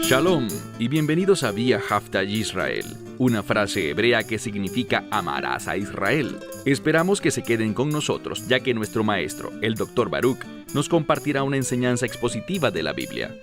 Shalom y bienvenidos a Vía Haftaj Israel, una frase hebrea que significa amarás a Israel. Esperamos que se queden con nosotros, ya que nuestro maestro, el Dr. Baruch, nos compartirá una enseñanza expositiva de la Biblia.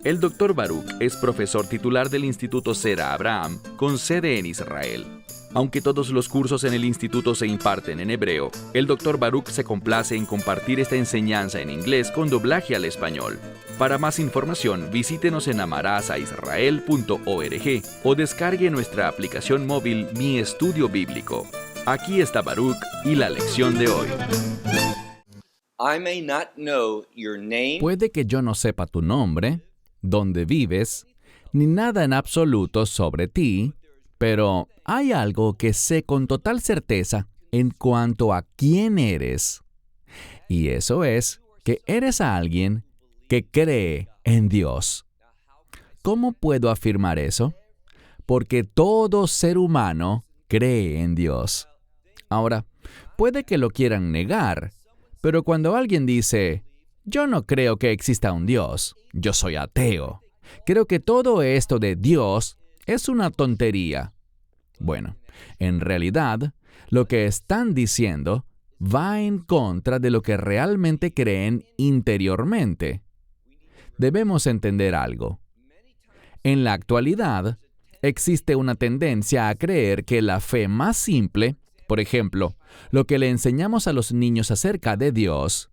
El Dr. Baruch es profesor titular del Instituto Zera Abraham, con sede en Israel. Aunque todos los cursos en el instituto se imparten en hebreo, el Dr. Baruch se complace en compartir esta enseñanza en inglés con doblaje al español. Para más información, visítenos en amarasaisrael.org o descargue nuestra aplicación móvil Mi Estudio Bíblico. Aquí está Baruch y la lección de hoy. Puede que yo no sepa tu nombre, dónde vives, ni nada en absoluto sobre ti, pero hay algo que sé con total certeza en cuanto a quién eres. Y eso es que eres alguien que cree en Dios. ¿Cómo puedo afirmar eso? Porque todo ser humano cree en Dios. Ahora, puede que lo quieran negar, pero cuando alguien dice, yo no creo que exista un Dios, yo soy ateo, creo que todo esto de Dios es una tontería. Bueno, en realidad, lo que están diciendo va en contra de lo que realmente creen interiormente. Debemos entender algo. En la actualidad, existe una tendencia a creer que la fe más simple, por ejemplo, lo que le enseñamos a los niños acerca de Dios,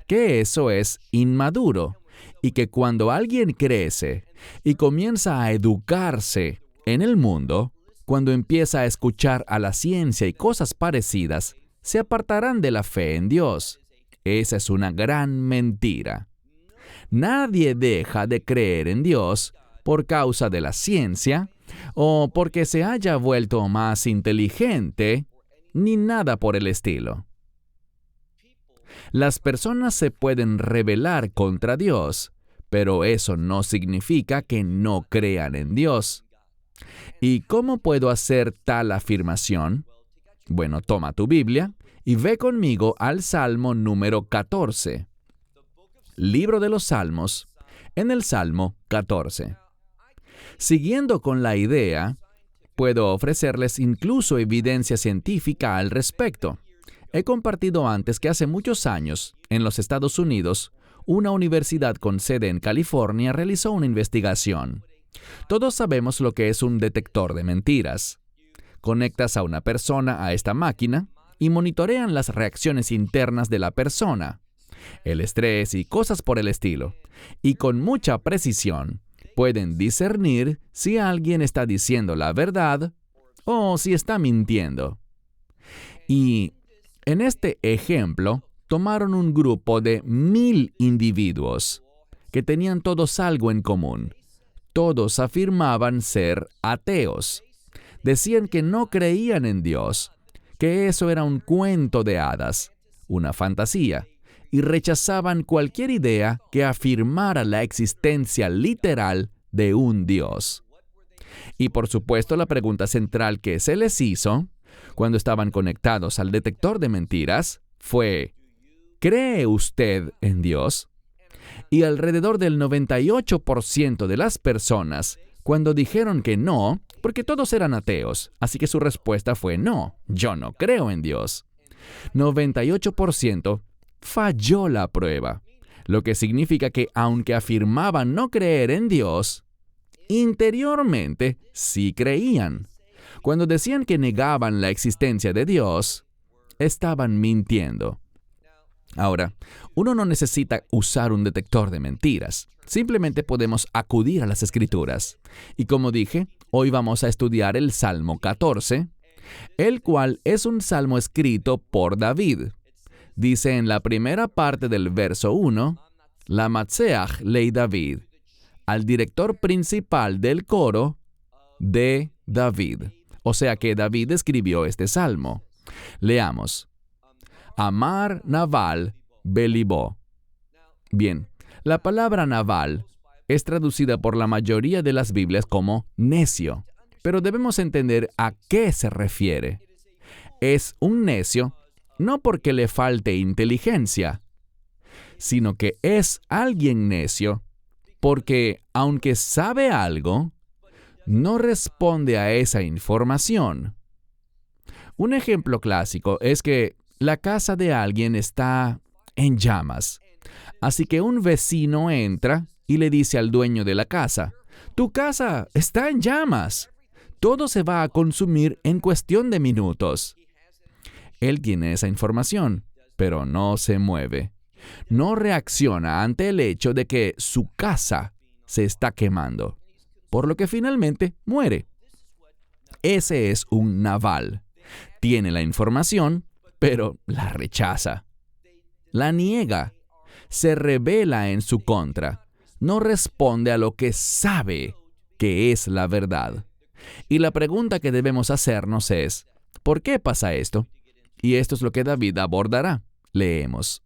que eso es inmaduro, y que cuando alguien crece y comienza a educarse en el mundo, cuando empieza a escuchar a la ciencia y cosas parecidas, se apartarán de la fe en Dios. Esa es una gran mentira. Nadie deja de creer en Dios por causa de la ciencia o porque se haya vuelto más inteligente, ni nada por el estilo. Las personas se pueden rebelar contra Dios, pero eso no significa que no crean en Dios. ¿Y cómo puedo hacer tal afirmación? Bueno, toma tu Biblia y ve conmigo al Salmo número 14. Libro de los Salmos, en el Salmo 14. Siguiendo con la idea, puedo ofrecerles incluso evidencia científica al respecto. He compartido antes que hace muchos años, en los Estados Unidos, una universidad con sede en California realizó una investigación. Todos sabemos lo que es un detector de mentiras. Conectas a una persona a esta máquina y monitorean las reacciones internas de la persona, el estrés y cosas por el estilo. Y con mucha precisión pueden discernir si alguien está diciendo la verdad o si está mintiendo. Y en este ejemplo, tomaron un grupo de 1,000 individuos que tenían todos algo en común. Todos afirmaban ser ateos. Decían que no creían en Dios, que eso era un cuento de hadas, una fantasía, y rechazaban cualquier idea que afirmara la existencia literal de un Dios. Y por supuesto, la pregunta central que se les hizo, cuando estaban conectados al detector de mentiras, fue, ¿cree usted en Dios? Y alrededor del 98% de las personas, cuando dijeron que no, porque todos eran ateos, así que su respuesta fue no, yo no creo en Dios. 98% falló la prueba, lo que significa que aunque afirmaban no creer en Dios, interiormente sí creían. Cuando decían que negaban la existencia de Dios, estaban mintiendo. Ahora, uno no necesita usar un detector de mentiras. Simplemente podemos acudir a las Escrituras. Y como dije, hoy vamos a estudiar el Salmo 14, el cual es un salmo escrito por David. Dice en la primera parte del verso 1, la Matseach ley David, al director principal del coro de David. O sea que David escribió este salmo. Leamos. Amar Naval Belibó. Bien, la palabra Naval es traducida por la mayoría de las Biblias como necio, pero debemos entender a qué se refiere. Es un necio no porque le falte inteligencia, sino que es alguien necio, porque aunque sabe algo, no responde a esa información. Un ejemplo clásico es que la casa de alguien está en llamas. Así que un vecino entra y le dice al dueño de la casa: «Tu casa está en llamas. Todo se va a consumir en cuestión de minutos». Él tiene esa información, pero no se mueve. No reacciona ante el hecho de que su casa se está quemando, por lo que finalmente muere. Ese es un Nabal. Tiene la información, pero la rechaza. La niega. Se rebela en su contra. No responde a lo que sabe que es la verdad. Y la pregunta que debemos hacernos es: ¿por qué pasa esto? Y esto es lo que David abordará. Leemos.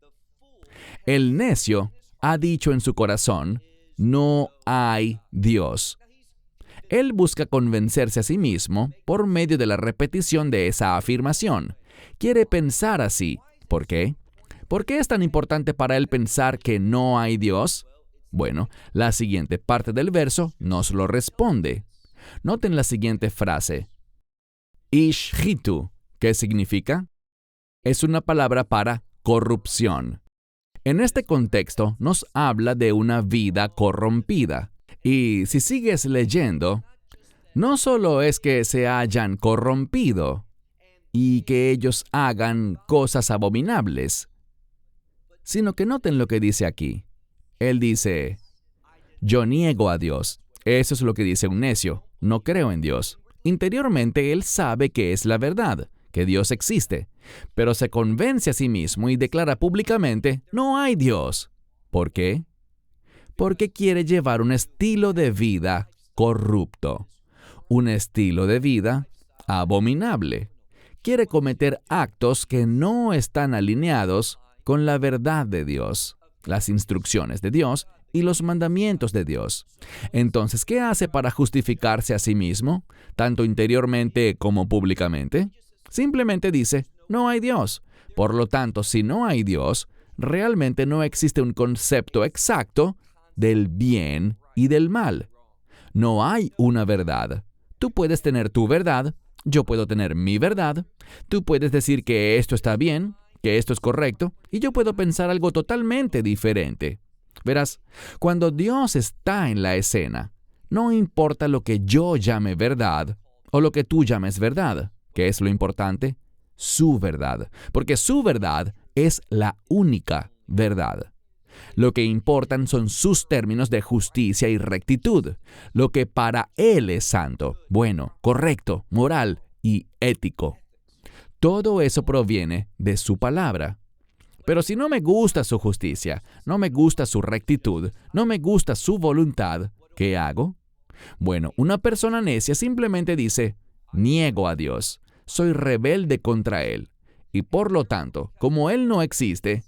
El necio ha dicho en su corazón: no hay Dios. Él busca convencerse a sí mismo por medio de la repetición de esa afirmación. Quiere pensar así. ¿Por qué? ¿Por qué es tan importante para él pensar que no hay Dios? Bueno, la siguiente parte del verso nos lo responde. Noten la siguiente frase. Ishhitu, ¿qué significa? Es una palabra para corrupción. En este contexto nos habla de una vida corrompida. Y si sigues leyendo, no solo es que se hayan corrompido y que ellos hagan cosas abominables, sino que noten lo que dice aquí. Él dice: yo niego a Dios. Eso es lo que dice un necio. No creo en Dios. Interiormente él sabe que es la verdad, que Dios existe, pero se convence a sí mismo y declara públicamente: no hay Dios. ¿Por qué? Porque quiere llevar un estilo de vida corrupto, un estilo de vida abominable. Quiere cometer actos que no están alineados con la verdad de Dios, las instrucciones de Dios y los mandamientos de Dios. Entonces, ¿qué hace para justificarse a sí mismo, tanto interiormente como públicamente? Simplemente dice: no hay Dios. Por lo tanto, si no hay Dios, realmente no existe un concepto exacto del bien y del mal. No hay una verdad. Tú puedes tener tu verdad, yo puedo tener mi verdad, tú puedes decir que esto está bien, que esto es correcto, y yo puedo pensar algo totalmente diferente. Verás, cuando Dios está en la escena, no importa lo que yo llame verdad o lo que tú llames verdad. ¿Qué es lo importante? Su verdad, porque su verdad es la única verdad. Lo que importan son sus términos de justicia y rectitud, lo que para Él es santo, bueno, correcto, moral y ético. Todo eso proviene de su palabra. Pero si no me gusta su justicia, no me gusta su rectitud, no me gusta su voluntad, ¿qué hago? Bueno, una persona necia simplemente dice: niego a Dios, soy rebelde contra Él, y por lo tanto, como Él no existe,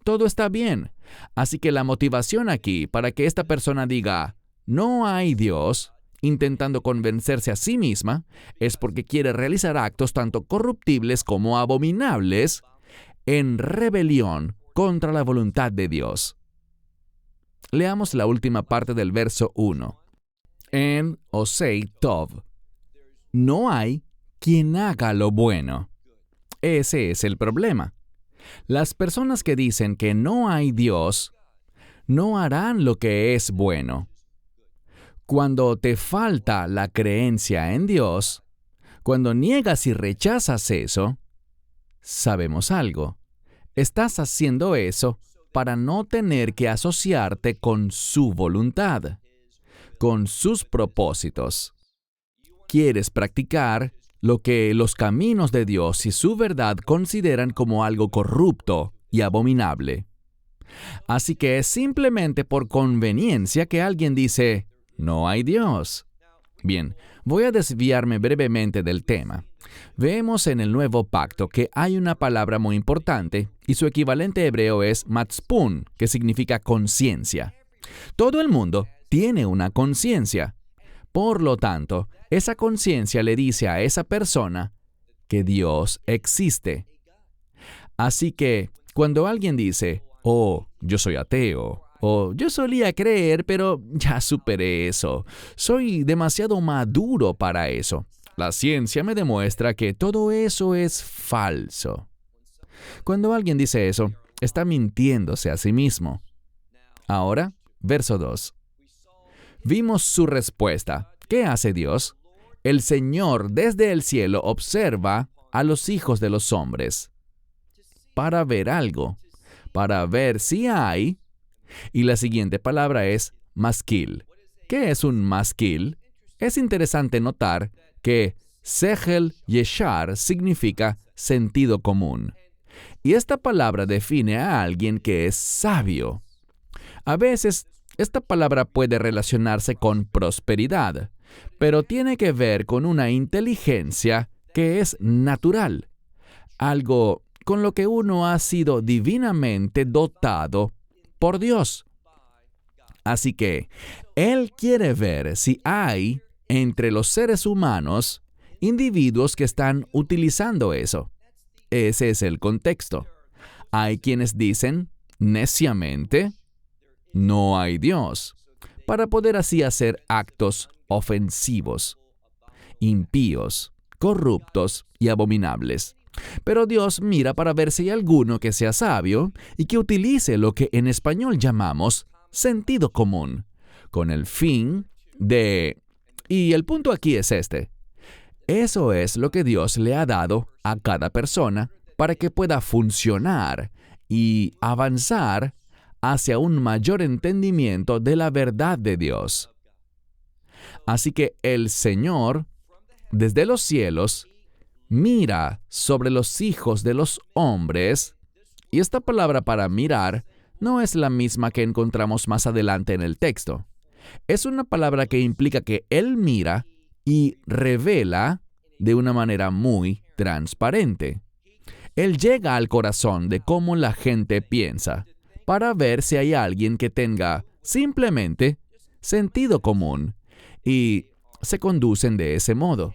todo está bien. Así que la motivación aquí para que esta persona diga no hay Dios, intentando convencerse a sí misma, es porque quiere realizar actos tanto corruptibles como abominables en rebelión contra la voluntad de Dios. Leamos la última parte del verso 1. En Osei Tov. No hay quien haga lo bueno. Ese es el problema. Las personas que dicen que no hay Dios, no harán lo que es bueno. Cuando te falta la creencia en Dios, cuando niegas y rechazas eso, sabemos algo. Estás haciendo eso para no tener que asociarte con su voluntad, con sus propósitos. Quieres practicar lo que los caminos de Dios y su verdad consideran como algo corrupto y abominable. Así que es simplemente por conveniencia que alguien dice: no hay Dios. Bien, voy a desviarme brevemente del tema. Vemos en el Nuevo Pacto que hay una palabra muy importante y su equivalente hebreo es matspun, que significa conciencia. Todo el mundo tiene una conciencia. Por lo tanto, esa conciencia le dice a esa persona que Dios existe. Así que, cuando alguien dice: O yo soy ateo. O yo solía creer, pero ya superé eso. Soy demasiado maduro para eso. La ciencia me demuestra que todo eso es falso. Cuando alguien dice eso, está mintiéndose a sí mismo. Ahora, verso 2. Vimos su respuesta. ¿Qué hace Dios? El Señor desde el cielo observa a los hijos de los hombres para ver algo, para ver si hay. Y la siguiente palabra es maskil. ¿Qué es un maskil? Es interesante notar que sechel yeshar significa sentido común. Y esta palabra define a alguien que es sabio. A veces, esta palabra puede relacionarse con prosperidad, pero tiene que ver con una inteligencia que es natural, algo con lo que uno ha sido divinamente dotado por Dios. Así que Él quiere ver si hay entre los seres humanos individuos que están utilizando eso. Ese es el contexto. Hay quienes dicen, neciamente, no hay Dios, para poder así hacer actos ofensivos, impíos, corruptos y abominables. Pero Dios mira para ver si hay alguno que sea sabio y que utilice lo que en español llamamos sentido común, con el fin de... Y el punto aquí es este. Eso es lo que Dios le ha dado a cada persona para que pueda funcionar y avanzar hacia un mayor entendimiento de la verdad de Dios. Así que el Señor, desde los cielos, mira sobre los hijos de los hombres, y esta palabra para mirar no es la misma que encontramos más adelante en el texto. Es una palabra que implica que Él mira y revela de una manera muy transparente. Él llega al corazón de cómo la gente piensa, para ver si hay alguien que tenga simplemente sentido común y se conducen de ese modo.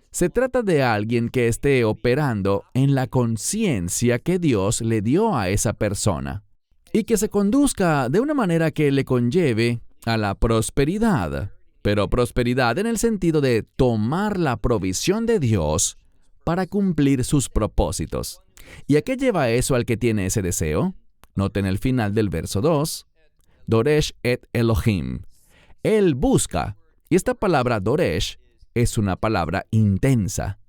Se trata de alguien que esté operando en la conciencia que Dios le dio a esa persona y que se conduzca de una manera que le conlleve a la prosperidad, pero prosperidad en el sentido de tomar la provisión de Dios para cumplir sus propósitos. ¿Y a qué lleva eso al que tiene ese deseo? Noten el final del verso 2. Doresh et Elohim. Él busca, y esta palabra Doresh es una palabra intensa.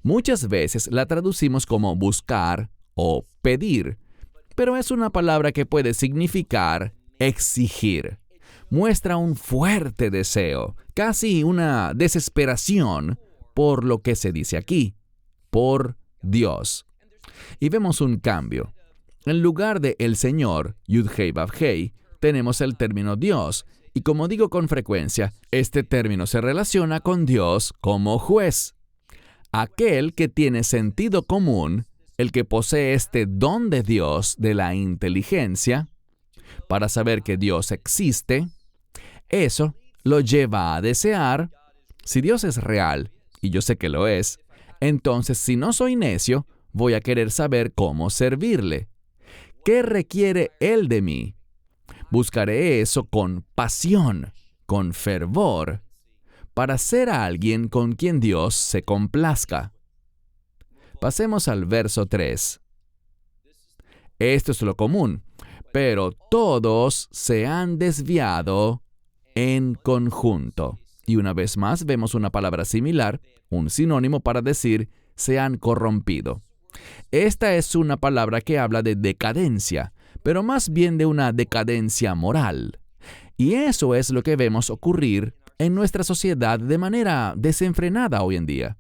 Muchas veces la traducimos como buscar o pedir, pero es una palabra que puede significar exigir. Muestra un fuerte deseo, casi una desesperación por lo que se dice aquí, por Dios. Y vemos un cambio. En lugar de el Señor, Yud-Hei Vav-Hei, tenemos el término Dios, y como digo con frecuencia, este término se relaciona con Dios como juez. Aquel que tiene sentido común, el que posee este don de Dios de la inteligencia, para saber que Dios existe, eso lo lleva a desear, si Dios es real, y yo sé que lo es, entonces si no soy necio, voy a querer saber cómo servirle. ¿Qué requiere Él de mí? Buscaré eso con pasión, con fervor, para ser a alguien con quien Dios se complazca. Pasemos al verso 3. Esto es lo común, pero todos se han desviado en conjunto. Y una vez más vemos una palabra similar, un sinónimo para decir se han corrompido. Esta es una palabra que habla de decadencia, pero más bien de una decadencia moral. Y eso es lo que vemos ocurrir en nuestra sociedad de manera desenfrenada hoy en día.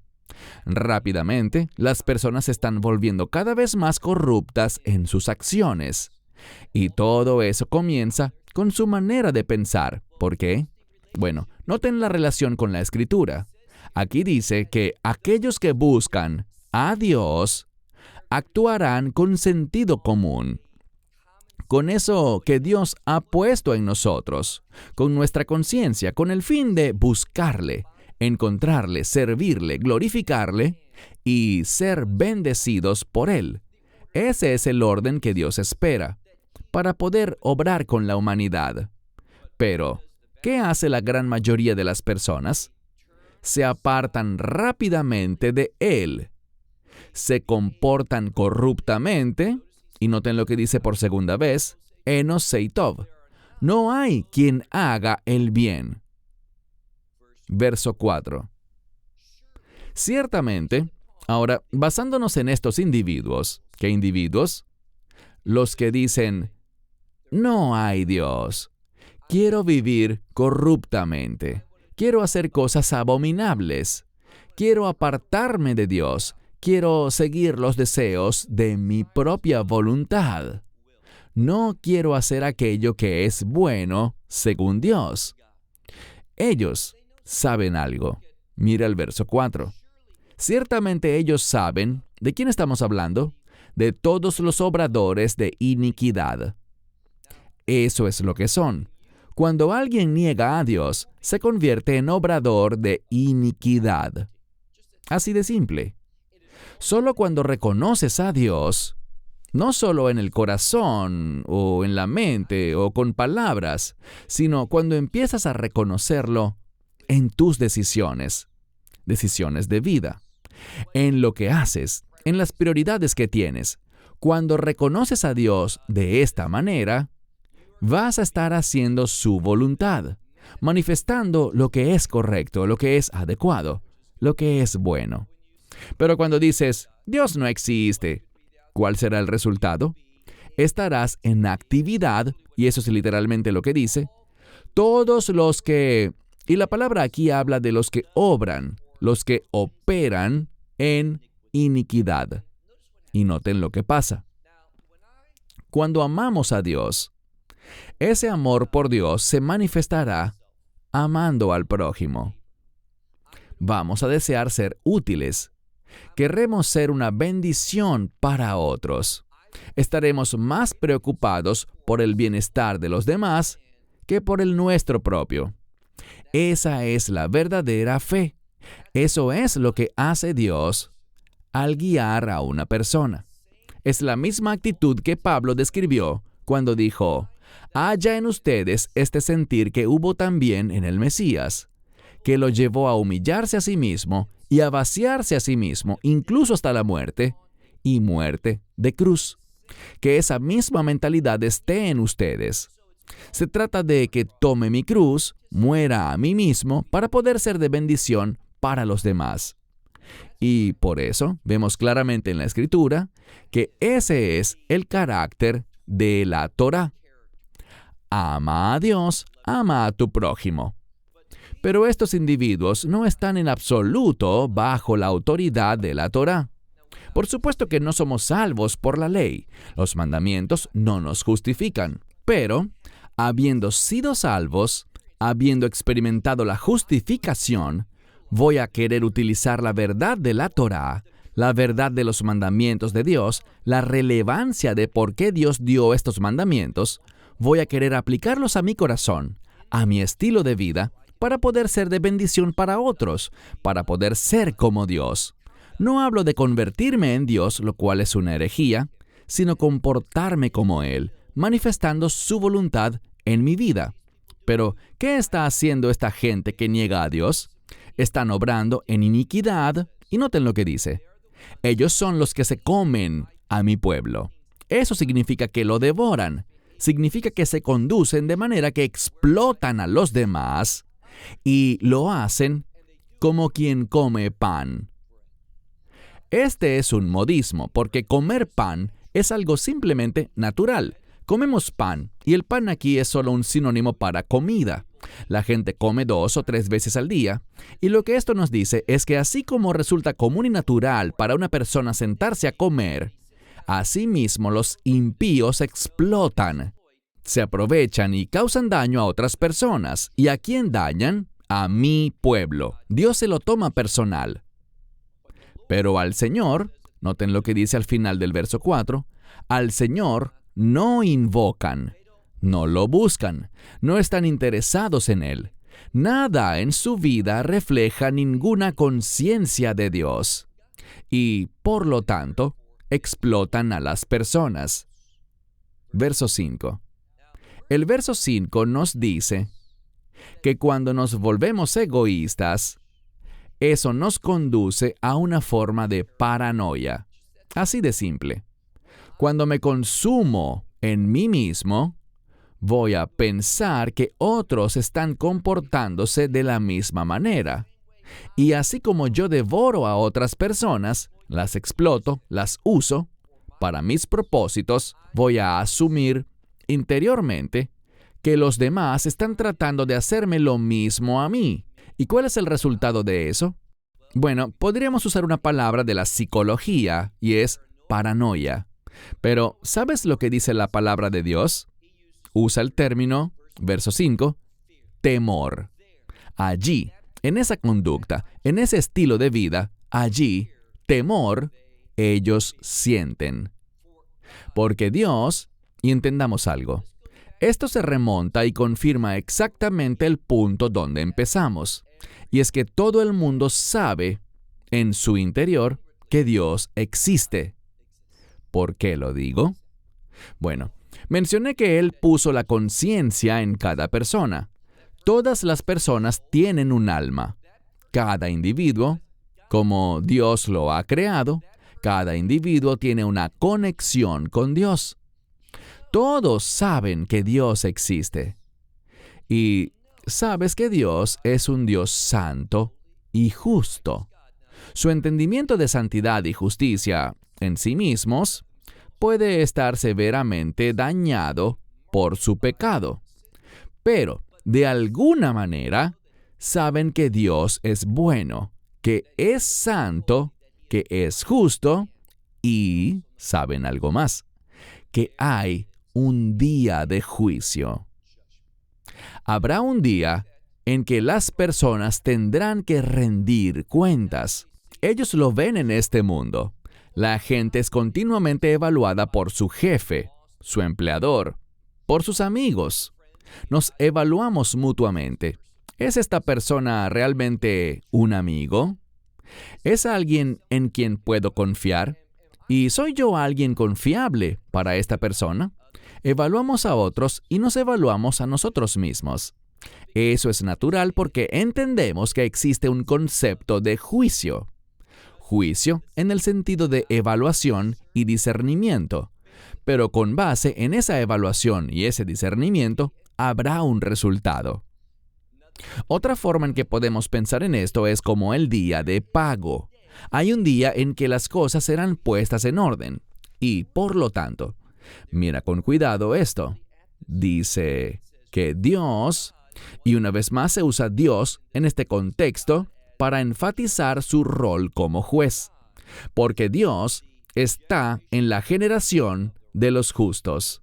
Rápidamente, las personas se están volviendo cada vez más corruptas en sus acciones. Y todo eso comienza con su manera de pensar. ¿Por qué? Bueno, noten la relación con la Escritura. Aquí dice que aquellos que buscan a Dios actuarán con sentido común, con eso que Dios ha puesto en nosotros, con nuestra conciencia, con el fin de buscarle, encontrarle, servirle, glorificarle y ser bendecidos por Él. Ese es el orden que Dios espera. para poder obrar con la humanidad. Pero, ¿qué hace la gran mayoría de las personas? Se apartan rápidamente de Él. Se comportan corruptamente, y noten lo que dice por segunda vez, Enos Seitov. No hay quien haga el bien. Verso 4. Ciertamente, ahora, basándonos en estos individuos, ¿qué individuos? Los que dicen, no hay Dios. Quiero vivir corruptamente. Quiero hacer cosas abominables. Quiero apartarme de Dios. Quiero seguir los deseos de mi propia voluntad. No quiero hacer aquello que es bueno según Dios. Ellos saben algo. Mira el verso 4. Ciertamente ellos saben, ¿de quién estamos hablando? De todos los obradores de iniquidad. Eso es lo que son. Cuando alguien niega a Dios, se convierte en obrador de iniquidad. Así de simple. Solo cuando reconoces a Dios, no solo en el corazón o en la mente o con palabras, sino cuando empiezas a reconocerlo en tus decisiones de vida, en lo que haces, en las prioridades que tienes. Cuando reconoces a Dios de esta manera, vas a estar haciendo su voluntad, manifestando lo que es correcto, lo que es adecuado, lo que es bueno. Pero cuando dices, Dios no existe, ¿cuál será el resultado? Estarás en actividad, y eso es literalmente lo que dice, todos los que, y la palabra aquí habla de los que obran, los que operan en iniquidad. Y noten lo que pasa. Cuando amamos a Dios, ese amor por Dios se manifestará amando al prójimo. Vamos a desear ser útiles. Querremos ser una bendición para otros. Estaremos más preocupados por el bienestar de los demás que por el nuestro propio. Esa es la verdadera fe. Eso es lo que hace Dios al guiar a una persona. Es la misma actitud que Pablo describió cuando dijo, haya en ustedes este sentir que hubo también en el Mesías, que lo llevó a humillarse a sí mismo y a vaciarse a sí mismo, incluso hasta la muerte, y muerte de cruz. Que esa misma mentalidad esté en ustedes. Se trata de que tome mi cruz, muera a mí mismo, para poder ser de bendición para los demás. Y por eso vemos claramente en la Escritura que ese es el carácter de la Torá. Ama a Dios, ama a tu prójimo. Pero estos individuos no están en absoluto bajo la autoridad de la Torá. Por supuesto que no somos salvos por la ley. Los mandamientos no nos justifican. Pero, habiendo sido salvos, habiendo experimentado la justificación, voy a querer utilizar la verdad de la Torá, la verdad de los mandamientos de Dios, la relevancia de por qué Dios dio estos mandamientos. Voy a querer aplicarlos a mi corazón, a mi estilo de vida, para poder ser de bendición para otros, para poder ser como Dios. No hablo de convertirme en Dios, lo cual es una herejía, sino comportarme como Él, manifestando su voluntad en mi vida. Pero, ¿qué está haciendo esta gente que niega a Dios? Están obrando en iniquidad, y noten lo que dice. Ellos son los que se comen a mi pueblo. Eso significa que lo devoran. Significa que se conducen de manera que explotan a los demás y lo hacen como quien come pan. Este es un modismo, porque comer pan es algo simplemente natural. Comemos pan, y el pan aquí es solo un sinónimo para comida. La gente come 2 o 3 veces al día, y lo que esto nos dice es que así como resulta común y natural para una persona sentarse a comer, asimismo los impíos explotan, se aprovechan y causan daño a otras personas. ¿Y a quién dañan? A mi pueblo. Dios se lo toma personal. Pero al Señor, noten lo que dice al final del verso 4, al Señor no invocan, no lo buscan, no están interesados en Él. Nada en su vida refleja ninguna conciencia de Dios. Y, por lo tanto, explotan a las personas. Verso 5. El verso 5 nos dice que cuando nos volvemos egoístas, eso nos conduce a una forma de paranoia. Así de simple. Cuando me consumo en mí mismo, voy a pensar que otros están comportándose de la misma manera. Y así como yo devoro a otras personas, las exploto, las uso, para mis propósitos, voy a asumir interiormente que los demás están tratando de hacerme lo mismo a mí. ¿Y cuál es el resultado de eso? Bueno, podríamos usar una palabra de la psicología y es paranoia. Pero, ¿sabes lo que dice la palabra de Dios? Usa el término, verso 5, temor. Allí, en esa conducta, en ese estilo de vida, allí, temor, ellos sienten. Porque Dios, y entendamos algo, esto se remonta y confirma exactamente el punto donde empezamos. Y es que todo el mundo sabe, en su interior, que Dios existe. ¿Por qué lo digo? Bueno, mencioné que Él puso la conciencia en cada persona. Todas las personas tienen un alma. Cada individuo, como Dios lo ha creado, cada individuo tiene una conexión con Dios. Todos saben que Dios existe. Y sabes que Dios es un Dios santo y justo. Su entendimiento de santidad y justicia en sí mismos puede estar severamente dañado por su pecado. Pero, de alguna manera, saben que Dios es bueno, que es santo, que es justo y, saben algo más, que hay un día de juicio. Habrá un día en que las personas tendrán que rendir cuentas. Ellos lo ven en este mundo. La gente es continuamente evaluada por su jefe, su empleador, por sus amigos. Nos evaluamos mutuamente. ¿Es esta persona realmente un amigo? ¿Es alguien en quien puedo confiar? ¿Y soy yo alguien confiable para esta persona? Evaluamos a otros y nos evaluamos a nosotros mismos. Eso es natural porque entendemos que existe un concepto de juicio. Juicio en el sentido de evaluación y discernimiento. Pero con base en esa evaluación y ese discernimiento, habrá un resultado. Otra forma en que podemos pensar en esto es como el día de pago. Hay un día en que las cosas serán puestas en orden. Y, por lo tanto, mira con cuidado esto. Dice que Dios, y una vez más se usa Dios en este contexto para enfatizar su rol como juez. Porque Dios está en la generación de los justos.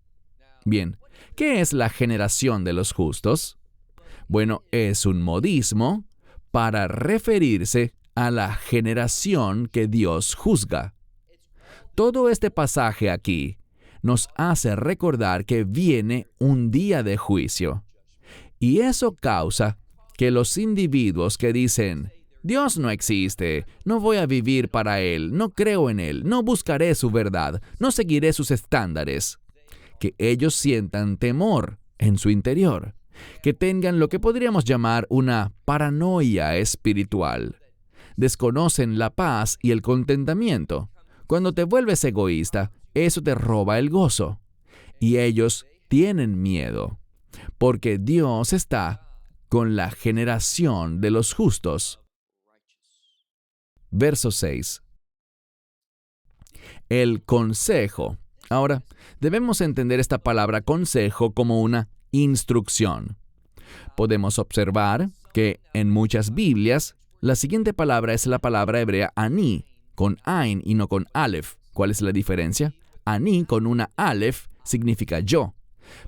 Bien, ¿qué es la generación de los justos? Bueno, es un modismo para referirse a la generación que Dios juzga. Todo este pasaje aquí nos hace recordar que viene un día de juicio. Y eso causa que los individuos que dicen, Dios no existe, no voy a vivir para Él, no creo en Él, no buscaré su verdad, no seguiré sus estándares, que ellos sientan temor en su interior, que tengan lo que podríamos llamar una paranoia espiritual. Desconocen la paz y el contentamiento. Cuando te vuelves egoísta, eso te roba el gozo. Y ellos tienen miedo, porque Dios está con la generación de los justos. Verso 6. El consejo. Ahora, debemos entender esta palabra consejo como una instrucción. Podemos observar que en muchas Biblias, la siguiente palabra es la palabra hebrea ani, con ain y no con aleph. ¿Cuál es la diferencia? Ani con una aleph significa yo,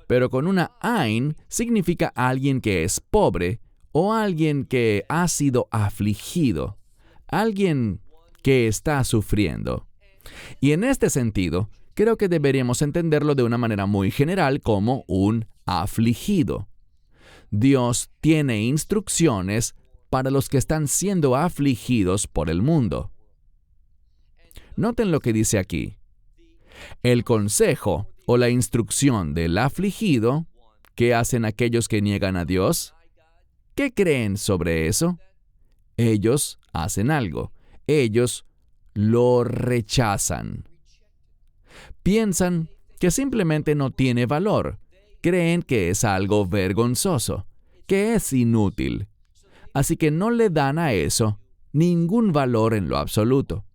pero con una ain significa alguien que es pobre o alguien que ha sido afligido, alguien que está sufriendo. Y en este sentido, creo que deberíamos entenderlo de una manera muy general como un afligido. Dios tiene instrucciones para los que están siendo afligidos por el mundo. Noten lo que dice aquí. El consejo o la instrucción del afligido, ¿qué hacen aquellos que niegan a Dios? ¿Qué creen sobre eso? Ellos hacen algo. Ellos lo rechazan. Piensan que simplemente no tiene valor. Creen que es algo vergonzoso, que es inútil. Así que no le dan a eso ningún valor en lo absoluto.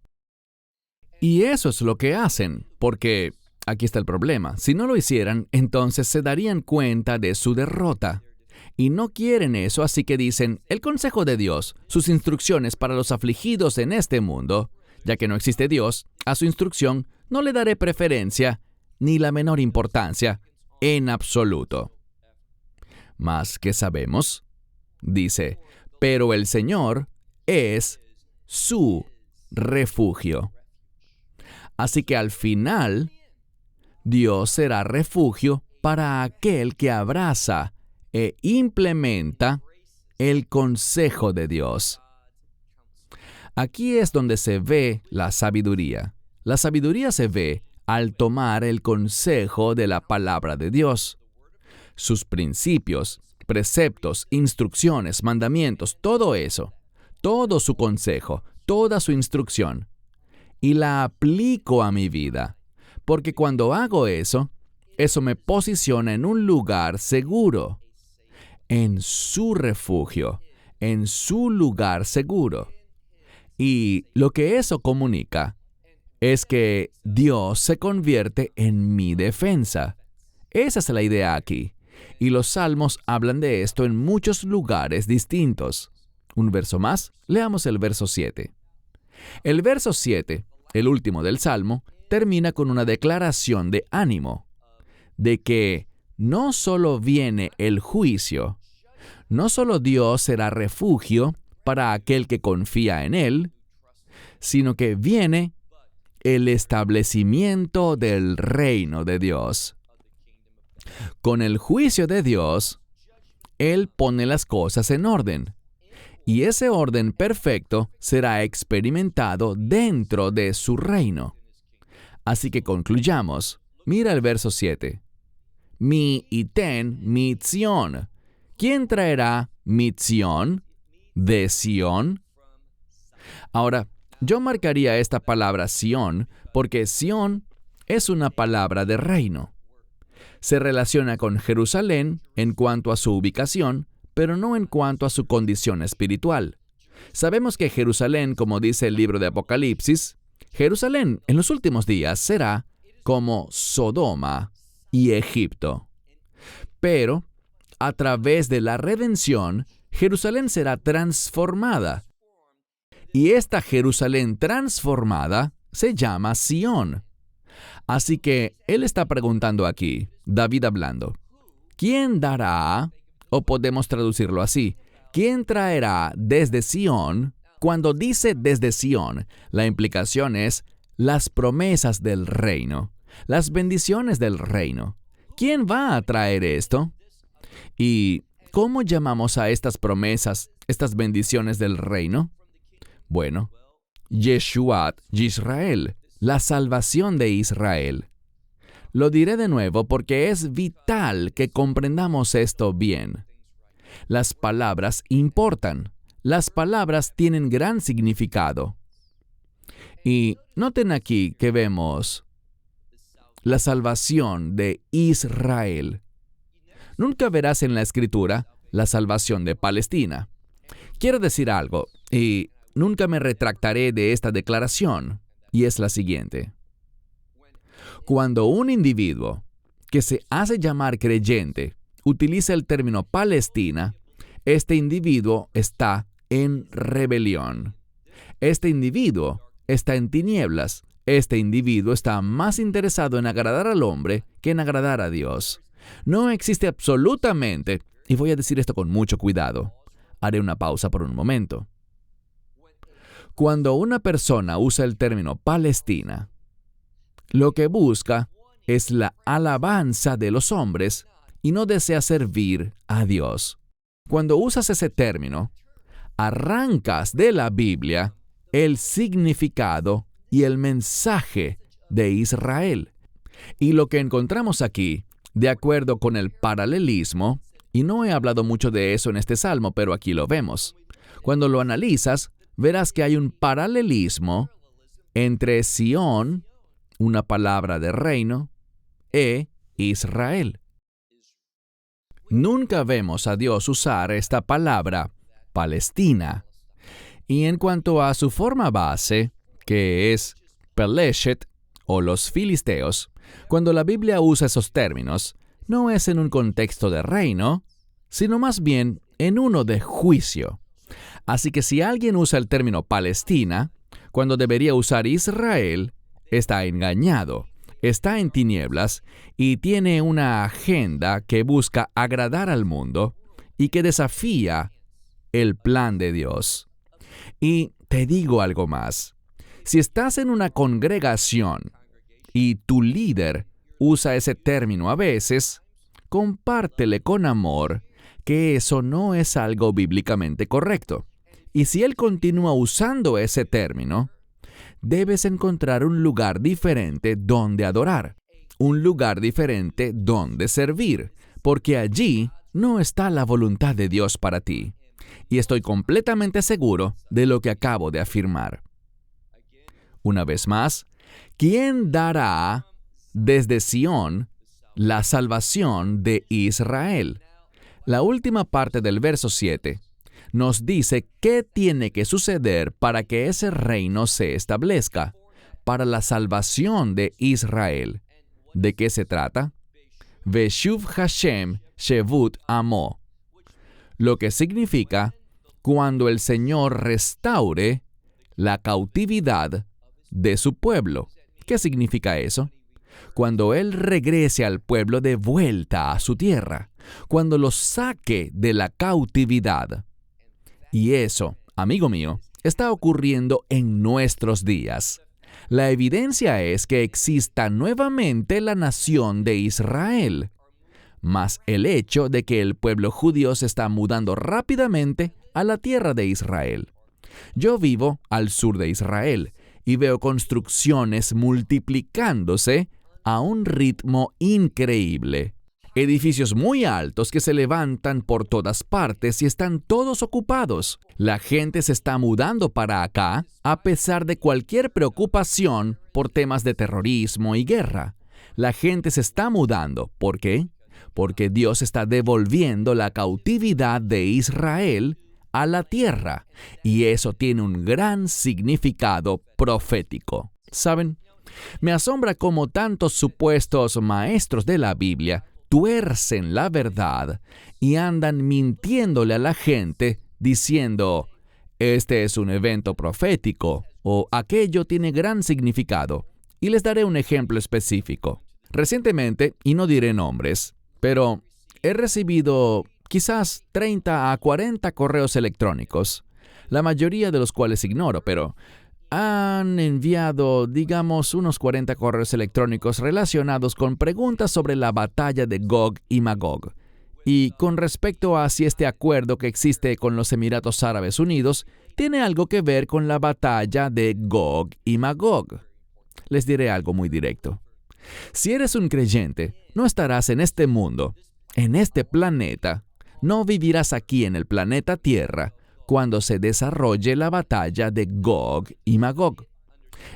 Y eso es lo que hacen, porque aquí está el problema. Si no lo hicieran, entonces se darían cuenta de su derrota. Y no quieren eso, así que dicen, el consejo de Dios, sus instrucciones para los afligidos en este mundo, ya que no existe Dios, a su instrucción no le daré preferencia ni la menor importancia en absoluto. Mas, ¿qué sabemos? Dice, pero el Señor es su refugio. Así que al final, Dios será refugio para aquel que abraza e implementa el consejo de Dios. Aquí es donde se ve la sabiduría. La sabiduría se ve al tomar el consejo de la palabra de Dios. Sus principios, preceptos, instrucciones, mandamientos, todo eso, todo su consejo, toda su instrucción, y la aplico a mi vida, porque cuando hago eso, eso me posiciona en un lugar seguro, en su refugio, en su lugar seguro. Y lo que eso comunica es que Dios se convierte en mi defensa. Esa es la idea aquí. Y los salmos hablan de esto en muchos lugares distintos. Un verso más, leamos el verso 7. El verso 7, el último del salmo, termina con una declaración de ánimo, de que no solo viene el juicio, no solo Dios será refugio para aquel que confía en Él, sino que viene el establecimiento del reino de Dios. Con el juicio de Dios, Él pone las cosas en orden, y ese orden perfecto será experimentado dentro de su reino. Así que concluyamos. Mira el verso 7. Mi iten mitzion. ¿Quién traerá mitzion de Sión? Ahora, yo marcaría esta palabra Sión porque Sión es una palabra de reino. Se relaciona con Jerusalén en cuanto a su ubicación, pero no en cuanto a su condición espiritual. Sabemos que Jerusalén, como dice el libro de Apocalipsis, Jerusalén en los últimos días será como Sodoma y Egipto. Pero, a través de la redención, Jerusalén será transformada. Y esta Jerusalén transformada se llama Sión. Así que él está preguntando aquí, David hablando, ¿quién dará, o podemos traducirlo así, quién traerá desde Sión? Cuando dice desde Sión, la implicación es las promesas del reino, las bendiciones del reino. ¿Quién va a traer esto? ¿Y cómo llamamos a estas promesas, estas bendiciones del reino? Bueno, Yeshuat Yisrael, la salvación de Israel. Lo diré de nuevo porque es vital que comprendamos esto bien. Las palabras importan. Las palabras tienen gran significado. Y noten aquí que vemos la salvación de Israel. Nunca verás en la Escritura la salvación de Palestina. Quiero decir algo, y nunca me retractaré de esta declaración, y es la siguiente. Cuando un individuo que se hace llamar creyente utiliza el término Palestina, este individuo está en rebelión. Este individuo está en tinieblas. Este individuo está más interesado en agradar al hombre que en agradar a Dios. No existe absolutamente, y voy a decir esto con mucho cuidado. Haré una pausa por un momento. Cuando una persona usa el término Palestina, lo que busca es la alabanza de los hombres y no desea servir a Dios. Cuando usas ese término, arrancas de la Biblia el significado y el mensaje de Israel. Y lo que encontramos aquí, de acuerdo con el paralelismo, y no he hablado mucho de eso en este salmo, pero aquí lo vemos. Cuando lo analizas, verás que hay un paralelismo entre Sión, una palabra de reino, e Israel. Nunca vemos a Dios usar esta palabra, Palestina. Y en cuanto a su forma base, que es Peleshet, o los filisteos, cuando la Biblia usa esos términos, no es en un contexto de reino, sino más bien en uno de juicio. Así que si alguien usa el término Palestina, cuando debería usar Israel, está engañado, está en tinieblas y tiene una agenda que busca agradar al mundo y que desafía el plan de Dios. Y te digo algo más. Si estás en una congregación y tu líder usa ese término a veces, compártele con amor que eso no es algo bíblicamente correcto. Y si él continúa usando ese término, debes encontrar un lugar diferente donde adorar, un lugar diferente donde servir, porque allí no está la voluntad de Dios para ti. Y estoy completamente seguro de lo que acabo de afirmar. Una vez más, ¿quién dará desde Sión la salvación de Israel? La última parte del verso 7 nos dice qué tiene que suceder para que ese reino se establezca, para la salvación de Israel. ¿De qué se trata? Veshuv Hashem Shevut Amo, lo que significa cuando el Señor restaure la cautividad de su pueblo. ¿Qué significa eso? Cuando Él regrese al pueblo de vuelta a su tierra, cuando los saque de la cautividad. Y eso, amigo mío, está ocurriendo en nuestros días. La evidencia es que exista nuevamente la nación de Israel, más el hecho de que el pueblo judío se está mudando rápidamente a la tierra de Israel. Yo vivo al sur de Israel y veo construcciones multiplicándose a un ritmo increíble. Edificios muy altos que se levantan por todas partes y están todos ocupados. La gente se está mudando para acá a pesar de cualquier preocupación por temas de terrorismo y guerra. La gente se está mudando. ¿Por qué? Porque Dios está devolviendo la cautividad de Israel a la tierra, y eso tiene un gran significado profético. ¿Saben? Me asombra cómo tantos supuestos maestros de la Biblia tuercen la verdad y andan mintiéndole a la gente diciendo, este es un evento profético o aquello tiene gran significado. Y les daré un ejemplo específico. Recientemente, y no diré nombres, pero he recibido quizás 30 a 40 correos electrónicos, la mayoría de los cuales ignoro, pero han enviado, digamos, unos 40 correos electrónicos relacionados con preguntas sobre la batalla de Gog y Magog, y con respecto a si este acuerdo que existe con los Emiratos Árabes Unidos tiene algo que ver con la batalla de Gog y Magog. Les diré algo muy directo. Si eres un creyente, no estarás en este mundo, en este planeta, no vivirás aquí en el planeta Tierra cuando se desarrolle la batalla de Gog y Magog.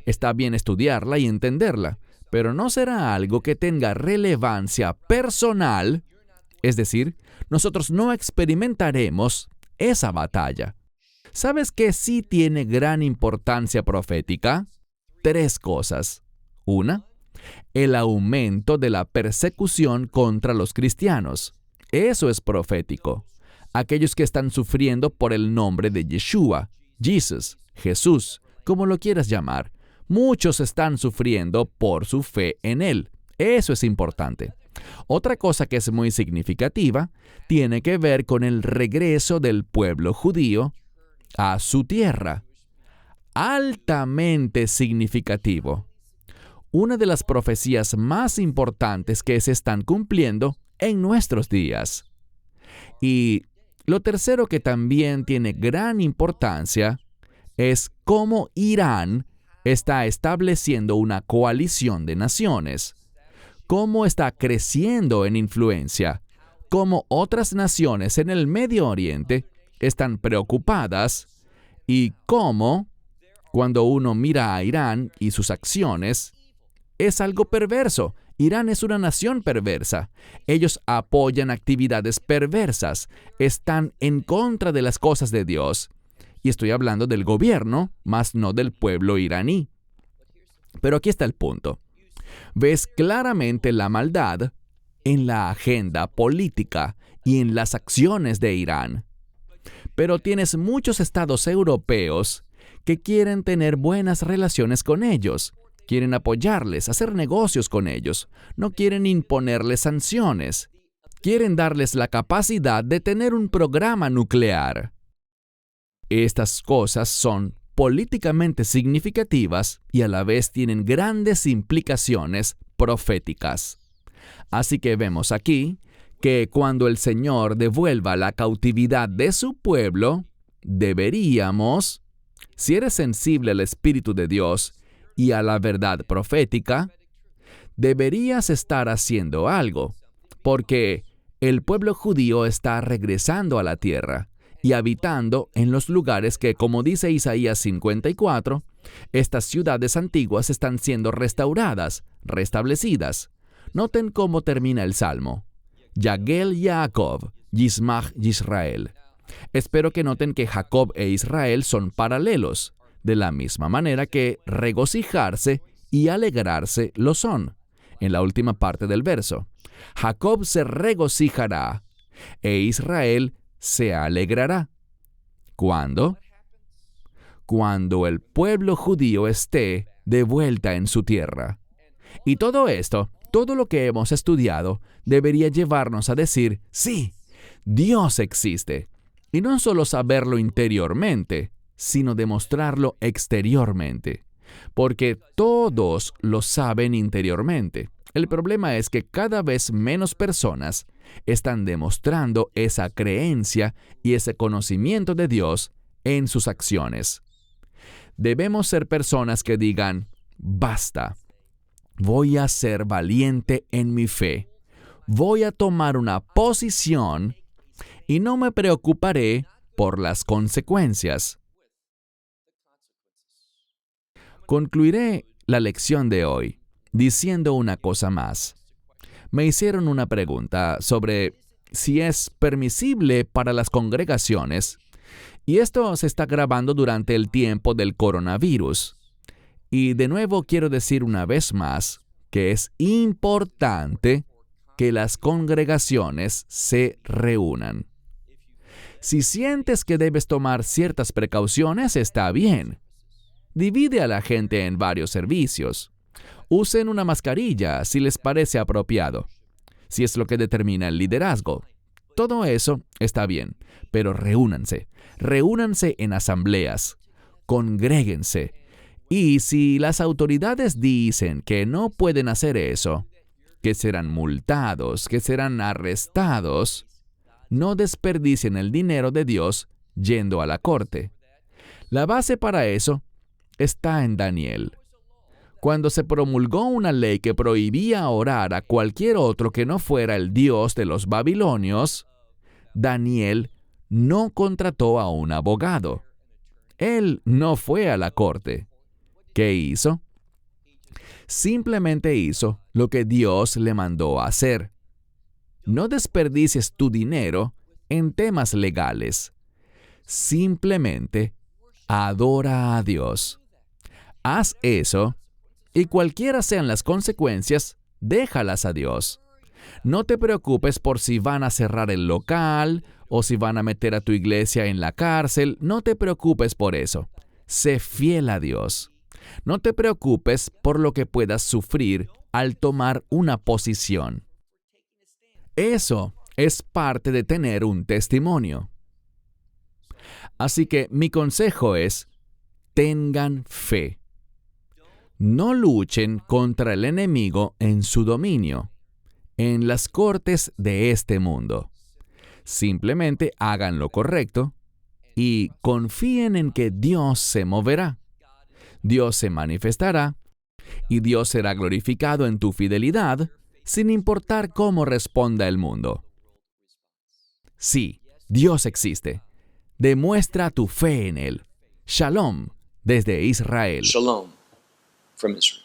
Está bien estudiarla y entenderla, pero no será algo que tenga relevancia personal, es decir, nosotros no experimentaremos esa batalla. ¿Sabes qué sí tiene gran importancia profética? 3 cosas. 1. El aumento de la persecución contra los cristianos. Eso es profético. Aquellos que están sufriendo por el nombre de Yeshua, Jesus, Jesús, como lo quieras llamar, muchos están sufriendo por su fe en Él. Eso es importante. Otra cosa que es muy significativa tiene que ver con el regreso del pueblo judío a su tierra. Altamente significativo. Una de las profecías más importantes que se están cumpliendo en nuestros días. Y lo tercero que también tiene gran importancia es cómo Irán está estableciendo una coalición de naciones. cómo está creciendo en influencia, cómo otras naciones en el Medio Oriente están preocupadas y cómo, cuando uno mira a Irán y sus acciones, es algo perverso. Irán es una nación perversa. Ellos apoyan actividades perversas, están en contra de las cosas de Dios. Y estoy hablando del gobierno, más no del pueblo iraní. Pero aquí está el punto. Ves claramente la maldad en la agenda política y en las acciones de Irán. Pero tienes muchos estados europeos que quieren tener buenas relaciones con ellos, quieren apoyarles, hacer negocios con ellos, no quieren imponerles sanciones, quieren darles la capacidad de tener un programa nuclear. Estas cosas son políticamente significativas y a la vez tienen grandes implicaciones proféticas. Así que vemos aquí que cuando el Señor devuelva la cautividad de su pueblo, deberíamos, si eres sensible al Espíritu de Dios y a la verdad profética, deberías estar haciendo algo, porque el pueblo judío está regresando a la tierra y habitando en los lugares que, como dice Isaías 54, estas ciudades antiguas están siendo restauradas, restablecidas. Noten cómo termina el Salmo. Yagel Yaakov, Yismach Yisrael. Espero que noten que Jacob e Israel son paralelos, de la misma manera que regocijarse y alegrarse lo son. En la última parte del verso, Jacob se regocijará e Israel se alegrará. ¿Cuándo? Cuando el pueblo judío esté de vuelta en su tierra. Y todo esto, todo lo que hemos estudiado, debería llevarnos a decir, sí, Dios existe. Y no solo saberlo interiormente, sino demostrarlo exteriormente. Porque todos lo saben interiormente. El problema es que cada vez menos personas están demostrando esa creencia y ese conocimiento de Dios en sus acciones. Debemos ser personas que digan, basta, voy a ser valiente en mi fe, voy a tomar una posición y no me preocuparé por las consecuencias. Concluiré la lección de hoy diciendo una cosa más. Me hicieron una pregunta sobre si es permisible para las congregaciones, y esto se está grabando durante el tiempo del coronavirus. Y de nuevo quiero decir una vez más que es importante que las congregaciones se reúnan. Si sientes que debes tomar ciertas precauciones, está bien. Divide a la gente en varios servicios. Usen una mascarilla si les parece apropiado, si es lo que determina el liderazgo. Todo eso está bien, pero reúnanse en asambleas, congréguense. Y si las autoridades dicen que no pueden hacer eso, que serán multados, que serán arrestados, no desperdicien el dinero de Dios yendo a la corte. La base para eso está en Daniel. Cuando se promulgó una ley que prohibía orar a cualquier otro que no fuera el Dios de los babilonios, Daniel no contrató a un abogado. Él no fue a la corte. ¿Qué hizo? Simplemente hizo lo que Dios le mandó a hacer. No desperdicies tu dinero en temas legales. Simplemente adora a Dios. Haz eso y cualquiera sean las consecuencias, déjalas a Dios. No te preocupes por si van a cerrar el local o si van a meter a tu iglesia en la cárcel. No te preocupes por eso. Sé fiel a Dios. No te preocupes por lo que puedas sufrir al tomar una posición. Eso es parte de tener un testimonio. Así que mi consejo es, tengan fe. No luchen contra el enemigo en su dominio, en las cortes de este mundo. Simplemente hagan lo correcto y confíen en que Dios se moverá. Dios se manifestará y Dios será glorificado en tu fidelidad sin importar cómo responda el mundo. Sí, Dios existe. Demuestra tu fe en Él. Shalom desde Israel. Shalom from Israel.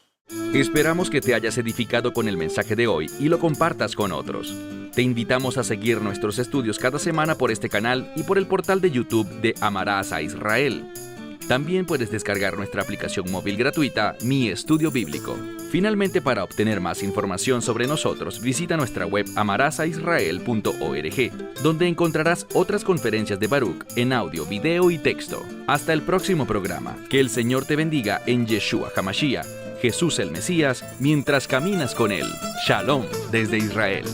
Esperamos que te hayas edificado con el mensaje de hoy y lo compartas con otros. Te invitamos a seguir nuestros estudios cada semana por este canal y por el portal de YouTube de Amarás a Israel. También puedes descargar nuestra aplicación móvil gratuita, Mi Estudio Bíblico. Finalmente, para obtener más información sobre nosotros, visita nuestra web amarasaisrael.org, donde encontrarás otras conferencias de Baruch en audio, video y texto. Hasta el próximo programa. Que el Señor te bendiga en Yeshua HaMashiach, Jesús el Mesías, mientras caminas con Él. Shalom desde Israel.